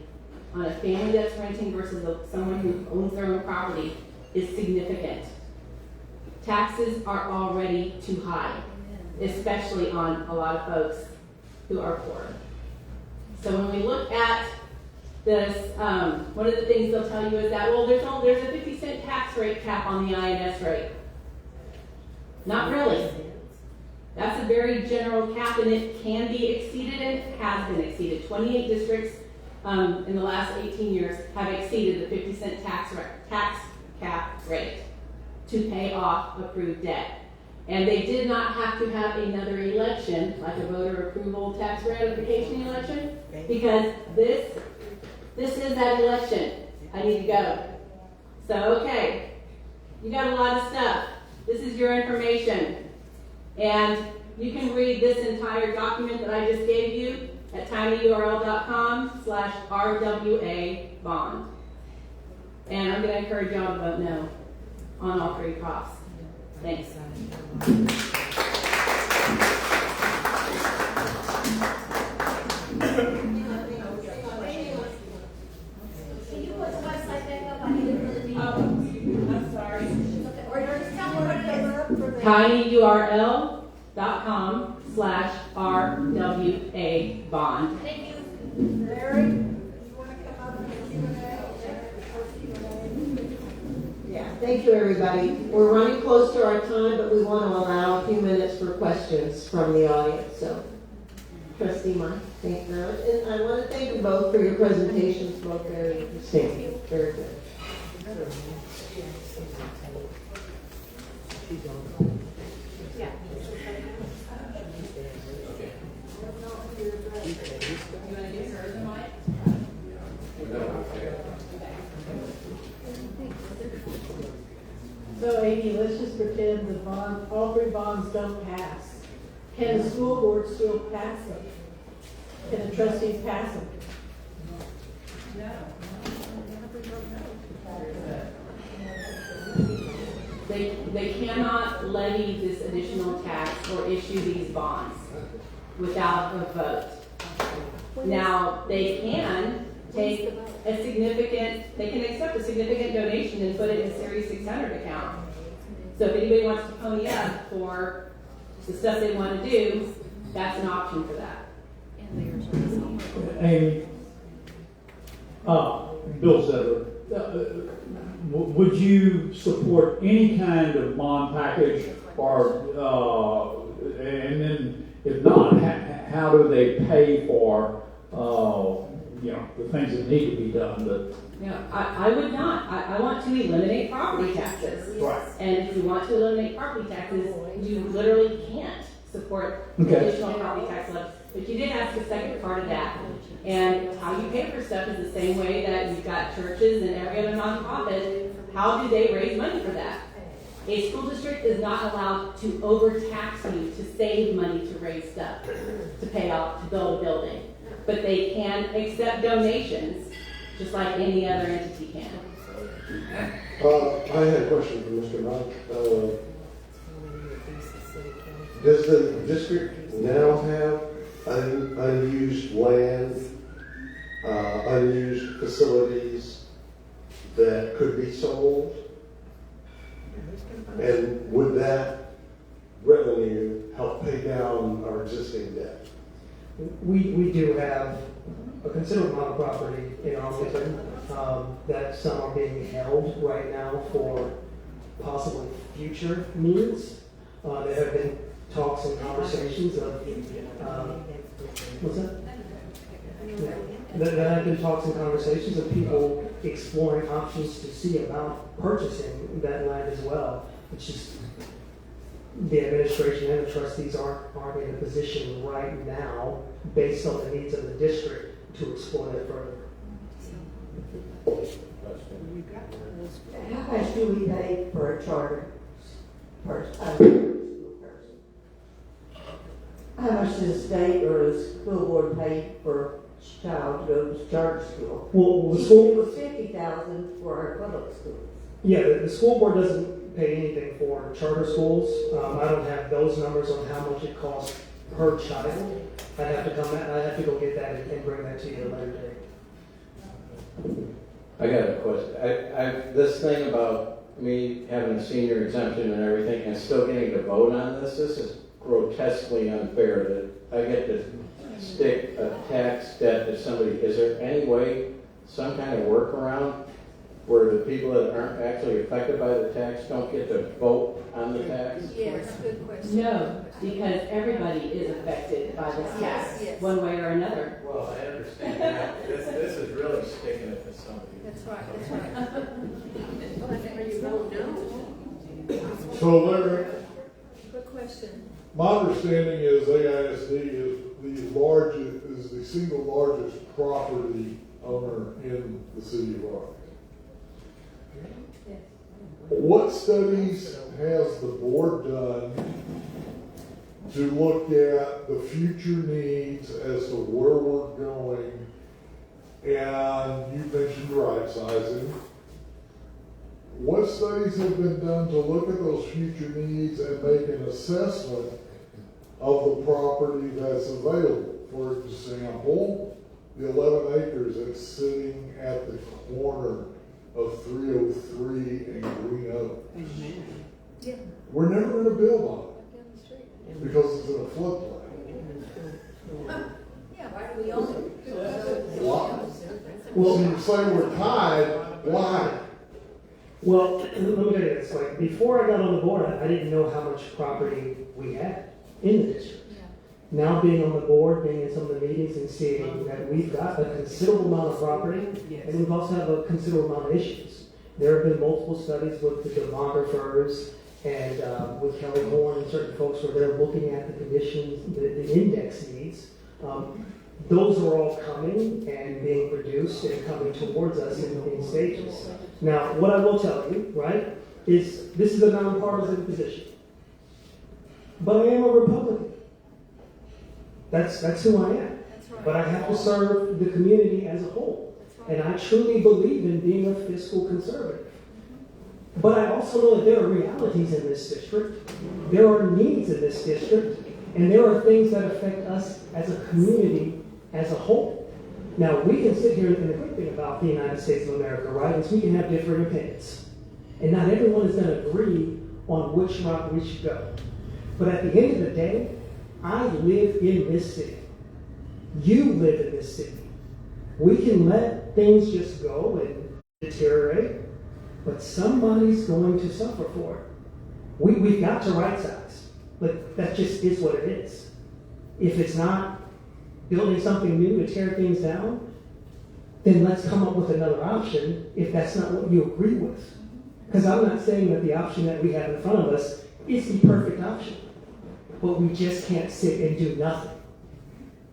on a family that's renting versus someone who owns their own property, is significant. Taxes are already too high, especially on a lot of folks who are poor. So when we look at this, one of the things they'll tell you is that, well, there's a 50-cent tax rate cap on the INS rate. Not really. That's a very general cap, and it can be exceeded, and it has been exceeded. 28 districts in the last 18 years have exceeded the 50-cent tax cap rate to pay off approved debt. And they did not have to have another election, like a voter approval tax ratification election, because this is that election. I need to go. So, okay, you got a lot of stuff. This is your information. And you can read this entire document that I just gave you at tinyurl.com/RWA bond. And I'm going to encourage y'all to vote no on all three props. Thanks. tinyurl.com/RWA bond. Thank you. Larry, you want to come up and Q&A? Yeah, thank you, everybody. We're running close to our time, but we want to allow a few minutes for questions from the audience. So, Trustee Mike, thank you very much. And I want to thank you both for your presentations, both very interesting. Very good. So Amy, let's just pretend all three bonds don't pass. Can the school board still pass them? Can the trustees pass them? They cannot levy this additional tax or issue these bonds without a vote. Now, they can take they can accept a significant donation and put it in a Series 600 account. So if anybody wants to pony up for the stuff they want to do, that's an option for that. Amy, Bill Settler, would you support any kind of bond package, or and then if not, how do they pay for the things that need to be done? But I would not. I want to eliminate property taxes. Right. And if you want to eliminate property taxes, you literally can't support additional property tax levies. But you did ask the second part of that. And how you pay for stuff is the same way that you've got churches and every other nonprofit. How do they raise money for that? A school district is not allowed to overtax you to save money to raise stuff, to pay off, to build a building. But they can accept donations, just like any other entity can. I had a question for Mr. Knight. Does the district now have unused land, unused facilities that could be sold? And would that revenue help pay down our existing debt? We do have a considerable amount of property in Arlington that some are being held right now for possibly future needs. There have been talks and conversations of what's that? Yeah. There have been talks and conversations of people exploring options to see about purchasing that land as well. It's just the administration and the trustees aren't in a position right now, based on the needs of the district, to explore that further. How much do we pay for a charter person? How much does the state or the school board pay for a child to go to charter school? Well, the She said school, it was $50,000 for our public schools. yeah, the school board doesn't pay anything for charter schools. I don't have those numbers on how much it costs per child. I'd have to go get that and bring that to you at a later date. I got a question. This thing about me having a senior exemption and everything and still getting to vote on this is grotesquely unfair that I get to stick a tax debt to somebody. Is there any way, some kind of workaround where the people that aren't actually affected by the tax don't get to vote on the tax? Yes, good question. No, because everybody is affected by this tax, Yes. one way or another. Well, I understand that. This is really sticking it to somebody. That's right, that's right. Well, I think you don't know. So Larry, Good question. my understanding is AISD is the single largest property owner in the city of Arlington. What studies has the board done to look at the future needs as to where we're going? And you mentioned right sizing. What studies have been done to look at those future needs and make an assessment of the property that's available? For example, the 11 acres that's sitting at the corner of 303 and Green Oak. Yeah, We're never going to build on down the street. it because it's in a floodplain. Yeah, why do we own it? Why? Well, So you say we're tied, why? Well, let me tell you this, like, before I got on the board, I didn't know how much property we had in the district. Yeah. Now being on the board, being in some of the meetings and seeing that we've got a considerable amount of property, and we've also have a considerable amount of issues. There have been multiple studies with the demographers and with Kelly Horn and certain folks where they're looking at the conditions, the index needs. Those are all coming and being produced and coming towards us in stages. Now, what I will tell you, right, is this is a nonpartisan position. But I am a Republican. That's who I am. That's right. But I have to serve the community as a whole. That's right. And I truly believe in being a fiscal conservative. But I also know that there are realities in this district. There are needs in this district. And there are things that affect us as a community as a whole. Now, we can sit here, and the great thing about the United States of America, right, is we can have different opinions. And not everyone is going to agree on which route we should go. But at the end of the day, I live in this city. You live in this city. We can let things just go and deteriorate, but somebody's going to suffer for it. We've got to right size, but that just is what it is. If it's not building something new to tear things down, then let's come up with another option if that's not what you agree with. Because I'm not saying that the option that we have in front of us is the perfect option. But we just can't sit and do nothing.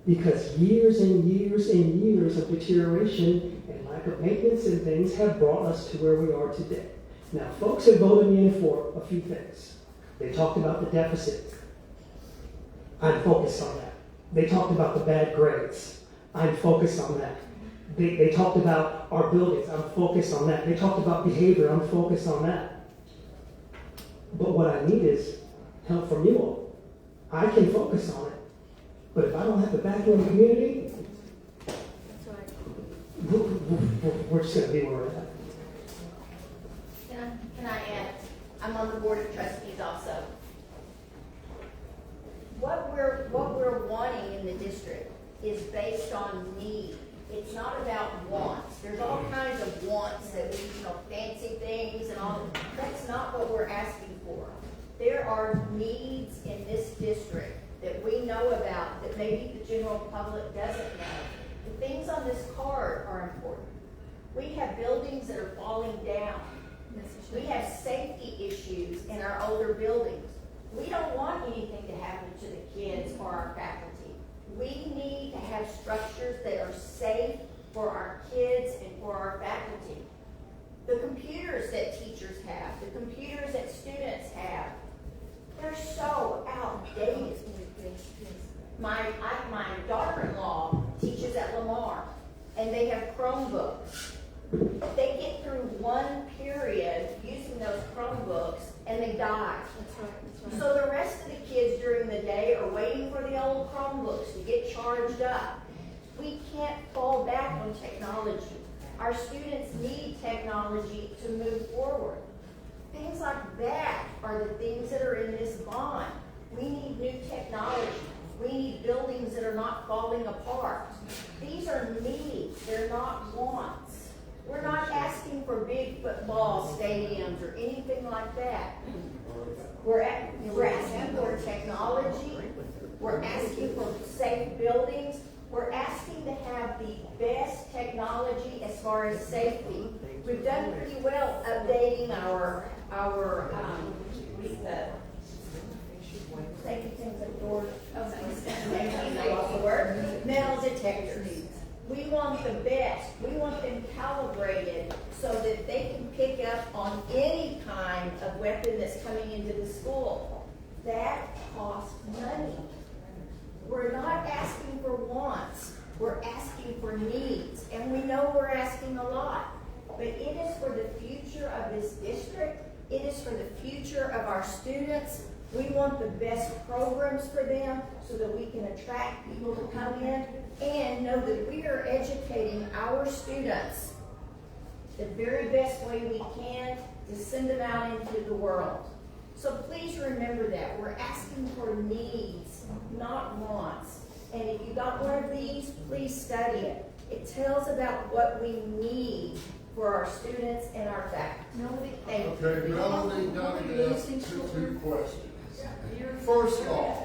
Because years and years and years of deterioration and lack of maintenance and things have brought us to where we are today. Now, folks have voted me in for a few things. They talked about the deficit. I'm focused on that. They talked about the bad grades. I'm focused on that. They talked about our buildings. I'm focused on that. They talked about behavior. I'm focused on that. But what I need is help from you all. I can focus on it. But if I don't have the backing of the community, That's right. we're just going to be where we're at. Can I add? I'm on the board of trustees also. What we're wanting in the district is based on need. It's not about wants. There's all kinds of wants that we, fancy things and all. That's not what we're asking for. There are needs in this district that we know about that maybe the general public doesn't know. The things on this card are important. We have buildings that are falling down. We have safety issues in our older buildings. We don't want anything to happen to the kids or our faculty. We need to have structures that are safe for our kids and for our faculty. The computers that teachers have, the computers that students have, they're so outdated. They get through one period using those Chromebooks and they die. That's right. So the rest of the kids during the day are waiting for the old Chromebooks to get charged up. We can't fall back on technology. Our students need technology to move forward. Things like that are the things that are in this bond. We need new technology. We need buildings that are not falling apart. These are needs, they're not wants. We're not asking for big football stadiums or anything like that. We're asking for technology. We're asking for safe buildings. We're asking to have the best technology as far as safety. We've done pretty well updating our safety things like doors. Metal detectors. We want the best. We want them calibrated so that they can pick up on any kind of weapon that's coming into the school. That costs money. We're not asking for wants. We're asking for needs. And we know we're asking a lot. But it is for the future of this district. It is for the future of our students. We want the best programs for them so that we can attract people to come in and know that we are educating our students the very best way we can to send them out into the world. So please remember that. We're asking for needs, not wants. And if you got one of these, please study it. It tells about what we need for our students and our faculty. Thank you. Okay, Melanie, gotta ask two questions. First off,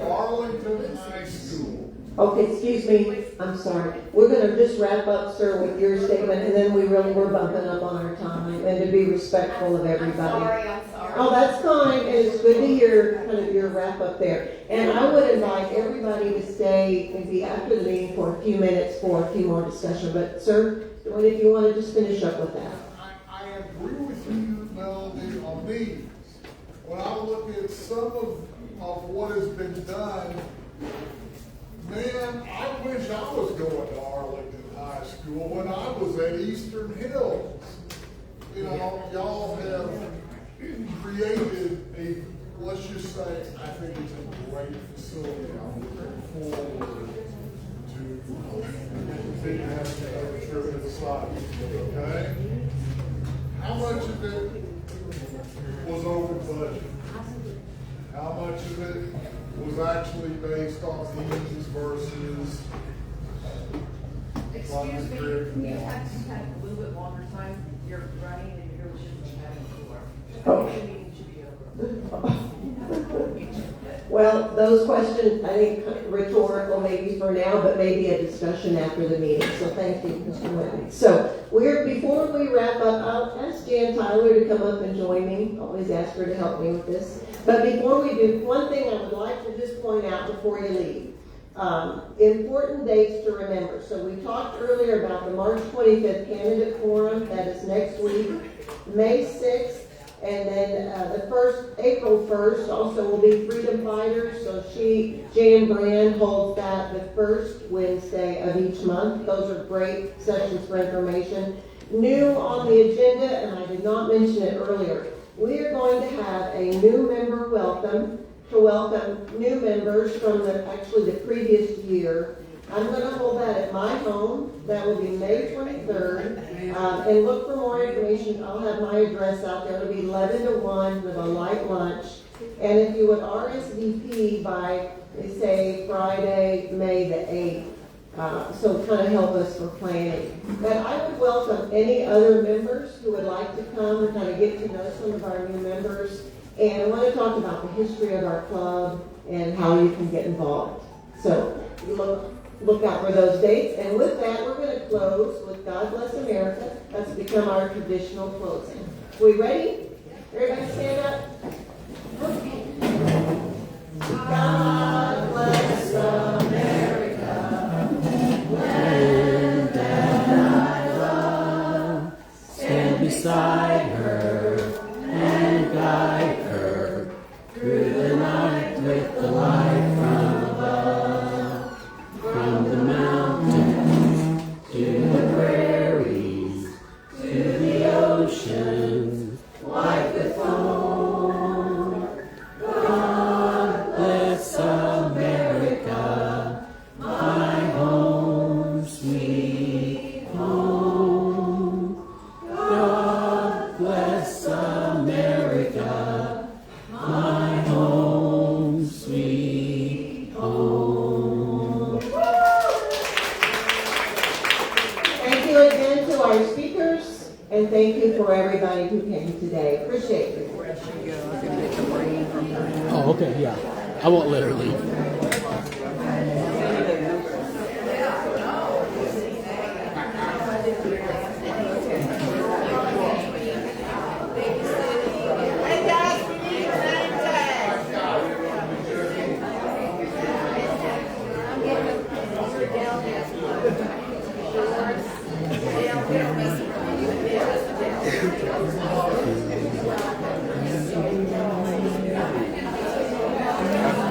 Arlington High School. Okay, excuse me, I'm sorry. We're gonna just wrap up, sir, with your statement, and then we're bumping up on our time, and to be respectful of everybody. I'm sorry. Oh, that's fine, and it's good to hear kind of your wrap up there. And I would invite everybody to stay maybe after the meeting for a few minutes for a few more discussion. But sir, if you want to just finish up with that. I agree with you, Melanie, on these. When I look at some of what has been done, man, I wish I was going to Arlington High School when I was at Eastern Hills. You know, y'all have created a, let's just say, I think it's a great facility. I'm looking forward to having a trip to the site. Okay? How much of it was over budget? How much of it was actually based on needs versus Excuse me, you have to have a little bit longer time. You're running and you're just having Oh. the meeting should be over. Well, those questions, I think rhetorical maybe for now, but maybe a discussion after the meeting. So thank you, Mr. Whitney. So before we wrap up, I'll ask Jan Tyler to come up and join me. Always ask her to help me with this. But before we do, one thing I would like to just point out before you leave. Important dates to remember. So we talked earlier about the March 25th candidate forum. That is next week. May 6th. And then April 1st, also will be Freedom Fighters. So Jan Brand holds that the first Wednesday of each month. Those are great sessions for information. New on the agenda, and I did not mention it earlier, we are going to have a new member welcome new members from the previous year. I'm going to hold that at my home. That will be May 23rd. And look for more information. I'll have my address out there. It'll be 11 to 1 with a light lunch. And if you would RSVP by, say, Friday, May the 8th, so kind of help us for planning. But I would welcome any other members who would like to come and kind of get to know some of our new members. And I want to talk about the history of our club and how you can get involved. So look out for those dates. And with that, we're going to close with God Bless America. That's become our traditional closing. We ready? Everybody stand up. Okay. God bless America. Land that I love. Stand beside her and guide her through the night with the light from above. From the mountains to the prairies, And thank you for everybody who came today. Appreciate it. Oh, okay, yeah. I won't let her leave.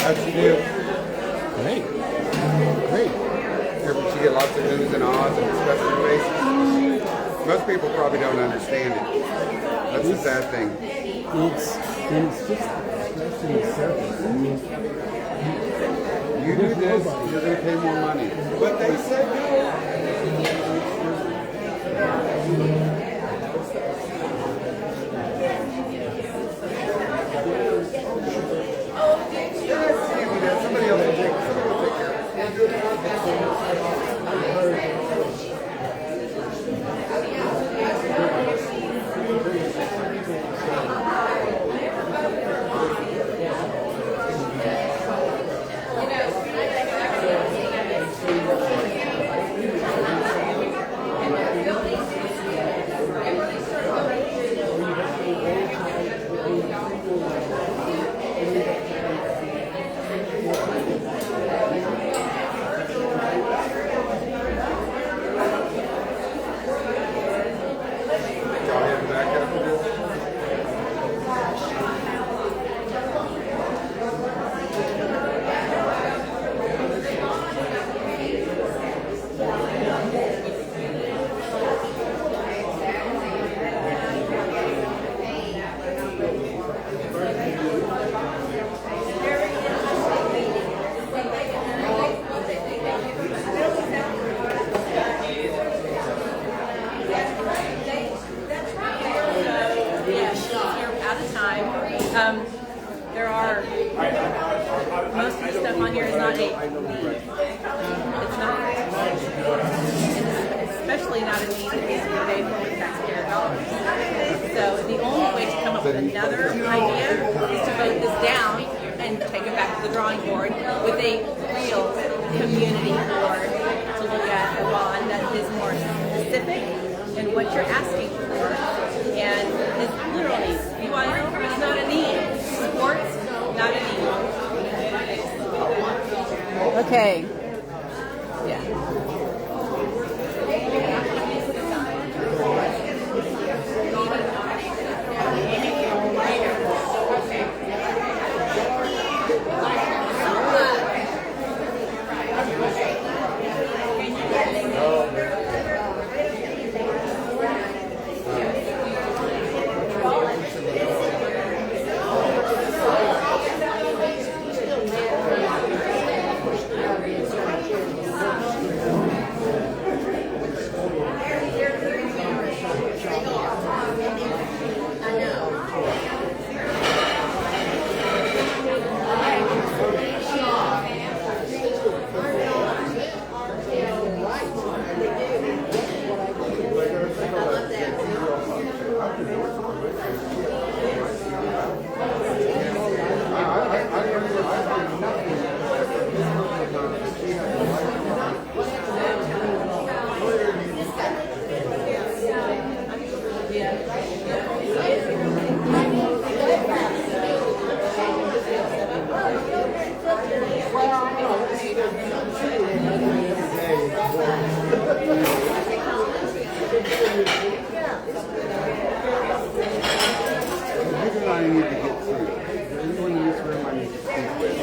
How'd you do? Great. Great. Did you get lots of oohs and ahs and disgusting faces? Most people probably don't understand it. That's the sad thing. It's just scratching the surface. I mean, You do this, you're going to pay more money. But they said no. Somebody else will take care There are, most of the stuff on here is not a need. It's not, it's especially not a need that needs to be paid for with taxpayer dollars. So the only way to come up with another idea is to vote this down and take it back to the drawing board with a real community board to look at a bond that is more specific in what you're asking for and is literally, you want to know, it's not a need. Sports, not a need. Okay. Yeah. I need to get through. Is there anyone in this room I need to speak with?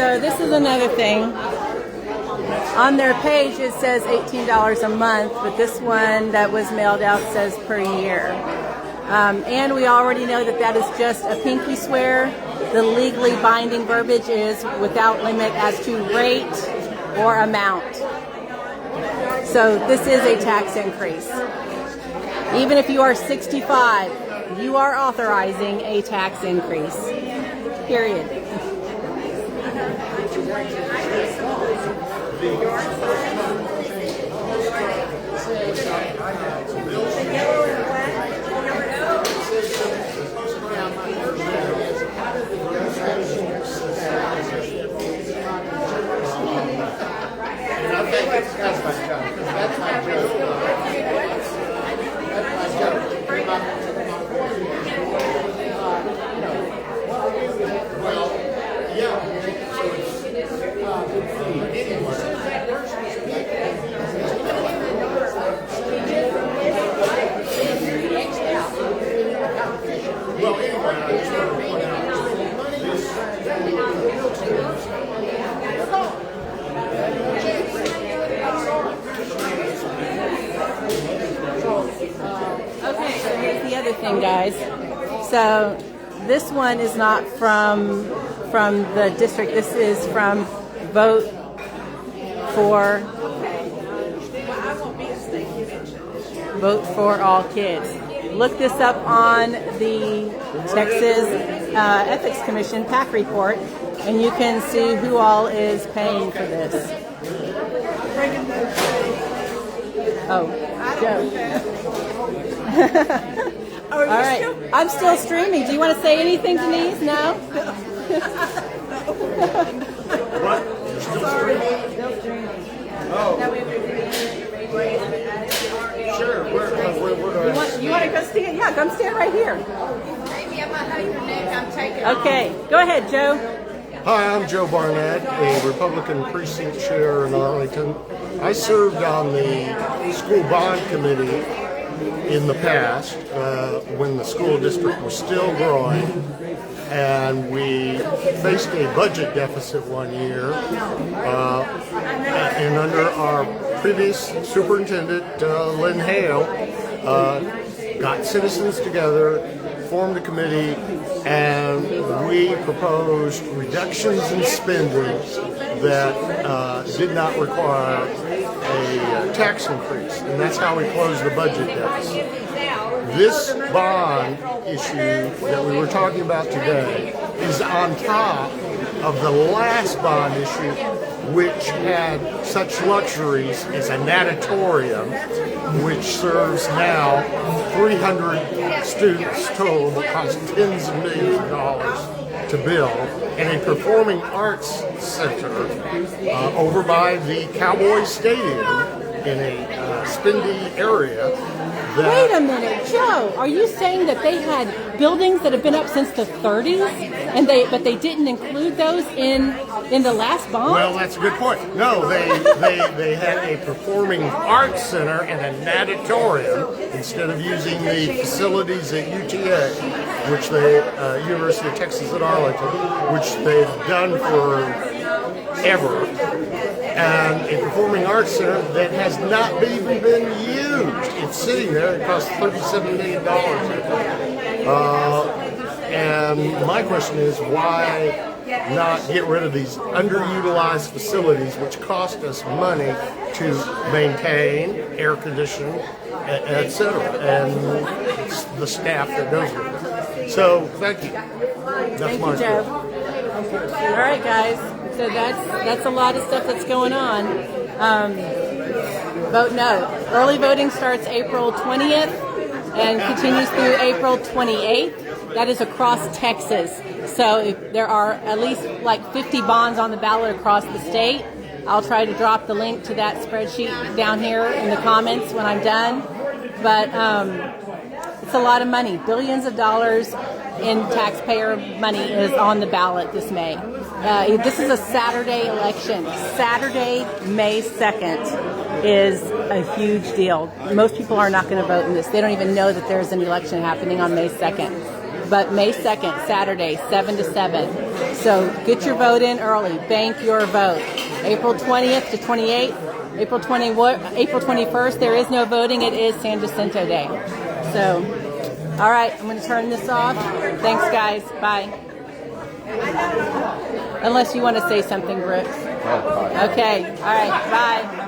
So this is another thing. On their page it says $18 a month, but this one that was mailed out says per year. And we already know that that is just a pinky swear. The legally binding verbiage is without limit as to rate or amount. So this is a tax increase. Even if you are 65, you are authorizing a tax increase. Period. Okay, so here's the other thing, guys. So this one is not from the district. This is from Vote for All Kids. Look this up on the Texas Ethics Commission PAC report, and you can see who all is paying for this. Oh, Joe. All right, I'm still streaming. Do you want to say anything, Denise? No? What? Sorry. Still streaming. Oh. Now we have to Sure. Where you want to go stand? Yeah, come stand right here. Maybe I'm gonna hug your neck. I'm taking Okay, go ahead, Joe. Hi, I'm Joe Barnett, a Republican precinct chair in Arlington. I served on the school bond committee in the past when the school district was still growing, and we faced a budget deficit one year, and under our previous superintendent, Lynn Hale, got citizens together, formed a committee, and we proposed reductions in spending that did not require a tax increase, and that's how we closed the budget deficit. This bond issue that we were talking about today is on top of the last bond issue, which had such luxuries as a natatorium, which serves now 300 students total, that cost tens of millions of dollars to build, and a performing arts center over by the Cowboys Stadium in a spendy area. Wait a minute, Joe. Are you saying that they had buildings that have been up since the 30s, but they didn't include those in the last bond? Well, that's a good point. No, they had a performing arts center and a natatorium instead of using the facilities at UTA, which University of Texas at Arlington, which they've done forever. And a performing arts center that has not even been used. It's sitting there. It costs $37 million. And my question is, why not get rid of these underutilized facilities, which cost us money to maintain, air condition, etc., and the staff that goes with it. So, thank you. Thank you, Joe. All right, guys. So that's a lot of stuff that's going on. Vote no. Early voting starts April 20th and continues through April 28th. That is across Texas. So if there are at least like 50 bonds on the ballot across the state. I'll try to drop the link to that spreadsheet down here in the comments when I'm done. But it's a lot of money. Billions of dollars in taxpayer money is on the ballot this May. This is a Saturday election. Saturday, May 2nd is a huge deal. Most people are not going to vote in this. They don't even know that there's an election happening on May 2nd. but May 2nd, Saturday, 7 to 7. So get your vote in early. Bank your vote. April 20th to 28th. April 21st, there is no voting. It is San Jacinto Day. So, all right, I'm going to turn this off. Thanks, guys. Bye. Unless you want to say something, Brooks. Okay. All right. Bye.